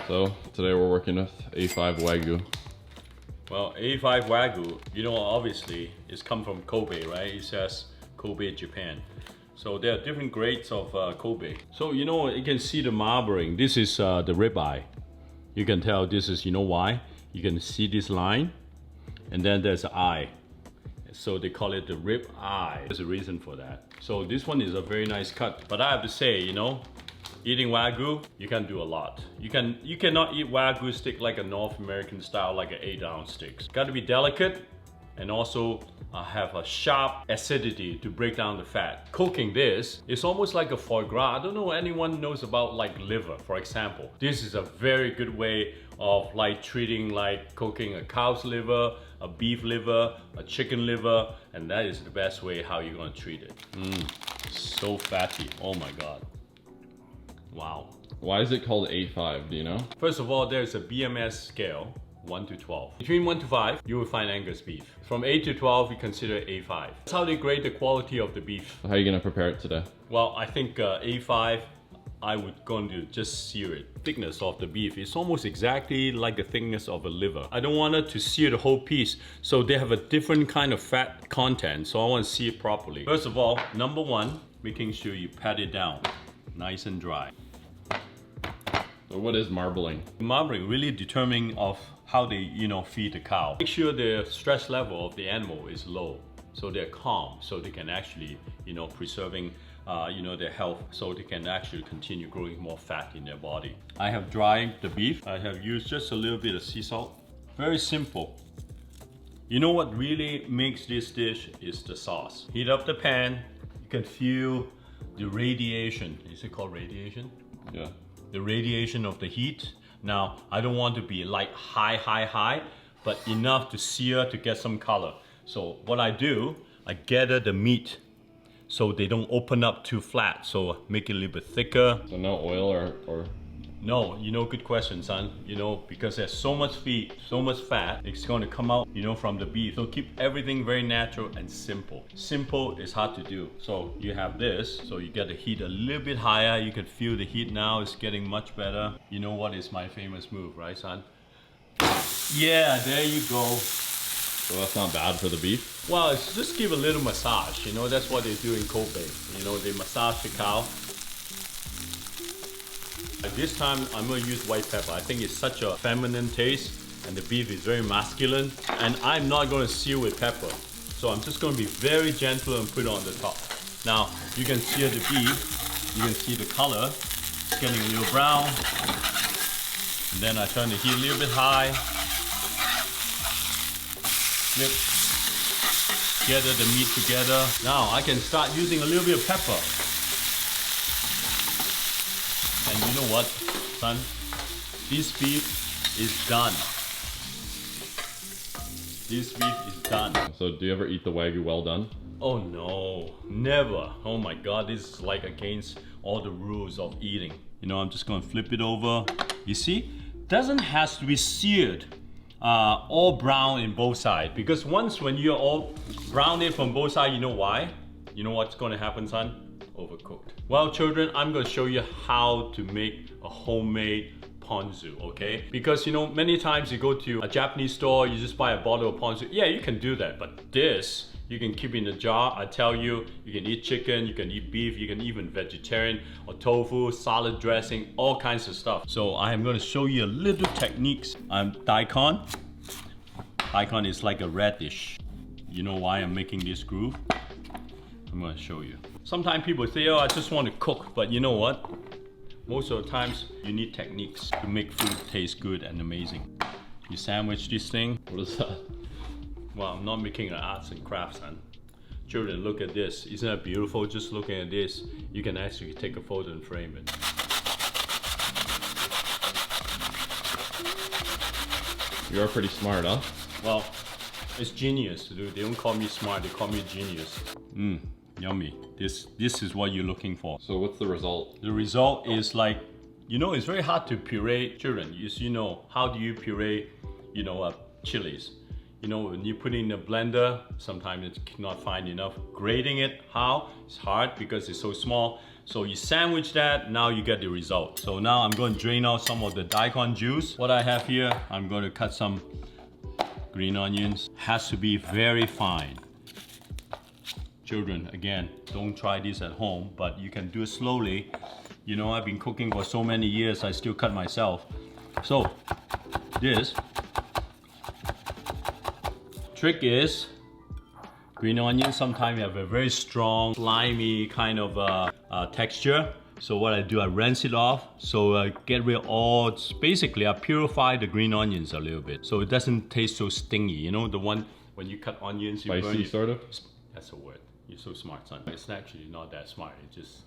So today we're working with A5 Wagyu. Well, A5 Wagyu, you know, obviously it's come from Kobe, right? It says Kobe, Japan. So there are different grades of Kobe. So you know, you can see the marbling. This is the ribeye. You can tell this is, you know why? You can see this line, and then there's an eye. So they call it the rib eye. There's a reason for that. So this one is a very nice cut. But I have to say, you know, eating Wagyu, you can do a lot. You cannot eat Wagyu steak like a North American style, like an 8-ounce steak. Got to be delicate and also have a sharp acidity to break down the fat. Cooking this is almost like a foie gras. I don't know anyone knows about like liver, for example. This is a very good way of like treating, like cooking a cow's liver, a beef liver, a chicken liver, and that is the best way how you're gonna treat it. So fatty, oh my God. Wow. Why is it called A5, do you know? First of all, there's a BMS scale, 1 to 12. Between 1 to 5, you will find Angus beef. From 8 to 12, you consider A5. That's how they grade the quality of the beef. How are you gonna prepare it today? Well, I think A5, I would go and just sear it. Thickness of the beef is almost exactly like the thickness of a liver. I don't want it to sear the whole piece, so they have a different kind of fat content, so I want to sear it properly. First of all, number one, making sure you pat it down, nice and dry. So what is marbling? Marbling really determining of how they, you know, feed the cow. Make sure the stress level of the animal is low, so they're calm, so they can actually, you know, preserving, you know, their health, so they can actually continue growing more fat in their body. I have dried the beef. I have used just a little bit of sea salt. Very simple. You know what really makes this dish is the sauce. Heat up the pan. You can feel the radiation. Is it called radiation? Yeah. The radiation of the heat. Now, I don't want to be like high, but enough to sear to get some color. So what I do, I gather the meat so they don't open up too flat. So make it a little bit thicker. So no oil or... No, you know, good question, son. You know, because there's so much feed, so much fat, it's going to come out, you know, from the beef. So keep everything very natural and simple. Simple is hard to do. So you have this, so you get the heat a little bit higher. You can feel the heat now is getting much better. You know what is my famous move, right, son? Yeah, there you go. So that's not bad for the beef? Well, it's just give a little massage. You know, that's what they do in Kobe. You know, they massage the cow. This time I'm going to use white pepper. I think it's such a feminine taste and the beef is very masculine, and I'm not going to sear with pepper, so I'm just going to be very gentle and put it on the top. Now you can sear the beef, you can see the color, it's getting a little brown, and then I turn the heat a little bit high, flip, gather the meat together. Now I can start using a little bit of pepper. And you know what, son? This beef is done. This beef is done. So do you ever eat the Wagyu well done? Oh no, never. Oh my God, this is like against all the rules of eating. You know, I'm just gonna flip it over. You see, doesn't have to be seared, all brown in both sides. Because once when you're all brown it from both sides, you know why? You know what's gonna happen, son? Overcooked. Well, children, I'm going to show you how to make a homemade ponzu, okay? Because, you know, many times you go to a Japanese store, you just buy a bottle of ponzu. Yeah, you can do that, but this, you can keep in a jar. I tell you, you can eat chicken, you can eat beef, you can even vegetarian or tofu, salad dressing, all kinds of stuff. So I am going to show you a little techniques. Daikon. Daikon is like a radish. You know why I'm making this groove? I'm going to show you. Sometimes people say, oh, I just want to cook, but you know what? Most of the times you need techniques to make food taste good and amazing. You sandwich this thing. What is that? Well, I'm not making an arts and crafts, son. Children, look at this. Isn't that beautiful? Just looking at this, you can actually take a photo and frame it. You are pretty smart, huh? Well, it's genius, dude. They don't call me smart, they call me genius. Yummy. This is what you're looking for. So what's the result? The result is like, you know, it's very hard to puree. Children, you know, how do you puree, you know, chilies? You know, when you put it in a blender, sometimes it's not fine enough. Grating it, how? It's hard because it's so small. So you sandwich that, now you get the result. So now I'm going to drain out some of the daikon juice. What I have here, I'm going to cut some green onions. Has to be very fine. Children, again, don't try this at home, but you can do it slowly. You know, I've been cooking for so many years, I still cut myself. So, this trick is, green onions sometimes have a very strong, slimy kind of texture. So what I do, I rinse it off. So I get rid of all, basically I purify the green onions a little bit. So it doesn't taste so stingy. You know, the one, when you cut onions, you Spicy, sort of? That's a word. You're so smart, son. It's actually not that smart. It's just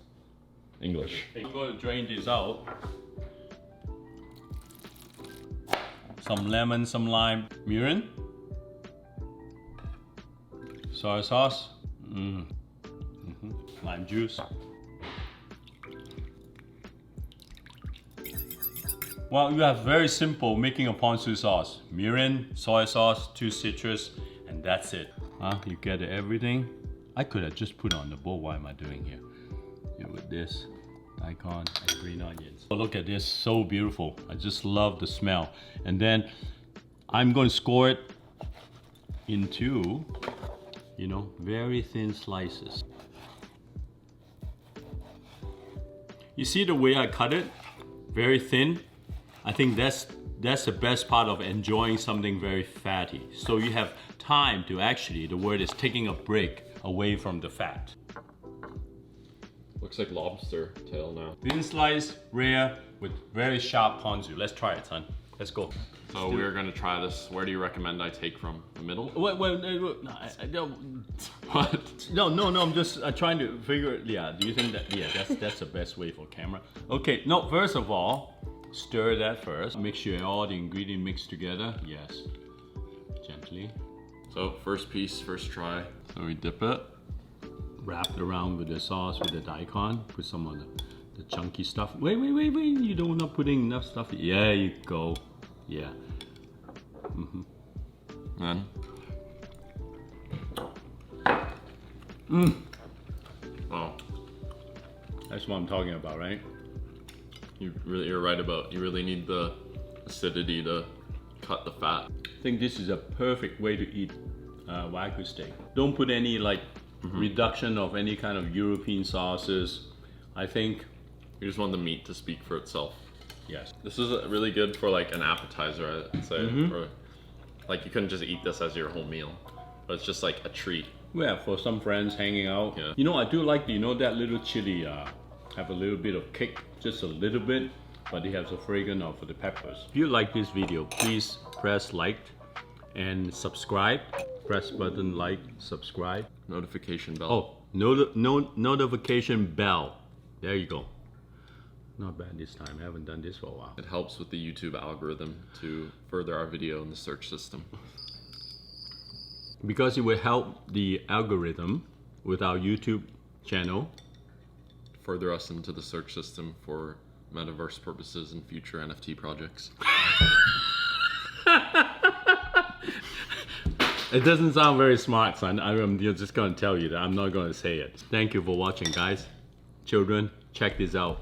English. I'm going to drain this out. Some lemon, some lime, mirin, soy sauce, lime juice. Well, you have very simple making a ponzu sauce. Mirin, soy sauce, 2 citrus, and that's it. You get everything. I could have just put it on the bowl. Why am I doing here? With this daikon and green onions. Oh, look at this, so beautiful. I just love the smell. And then I'm going to score it into, you know, very thin slices. You see the way I cut it? Very thin. I think that's the best part of enjoying something very fatty. So you have time to actually, the word is taking a break away from the fat. Looks like lobster tail now. Thin slice, rare, with very sharp ponzu. Let's try it, son. Let's go. So we're gonna try this. Where do you recommend I take from? The middle? Wait, no, I don't. What? No, I'm just trying to figure. Yeah, do you think that? Yeah, that's the best way for camera. Okay, no. First of all, stir that first. Make sure all the ingredients mix together. Yes, gently. So first piece, first try. So we dip it. Wrap it around with the sauce, with the daikon. Put some of the chunky stuff. Wait. You don't not putting enough stuff. Yeah, you go. Yeah. Then. Wow. That's what I'm talking about, right? You're right about. You really need the acidity to cut the fat. I think this is a perfect way to eat Wagyu steak. Don't put any like reduction of any kind of European sauces. I think You just want the meat to speak for itself. yes. This is really good for like an appetizer, I'd say. Or, like you couldn't just eat this as your whole meal, but it's just like a treat. Yeah, for some friends hanging out. Yeah. You know, I do like, you know, that little chili have a little bit of kick, just a little bit, but it has a fragrance of the peppers. If you like this video, please press like and subscribe. Press button like, subscribe. Notification bell. Oh, notification bell. There you go. Not bad this time. I haven't done this for a while. It helps with the YouTube algorithm to further our video in the search system. Because it will help the algorithm with our YouTube channel. Further us into the search system for metaverse purposes and future NFT projects. It doesn't sound very smart, son. I'm just going to tell you that. I'm not going to say it. Thank you for watching, guys. Children, check this out.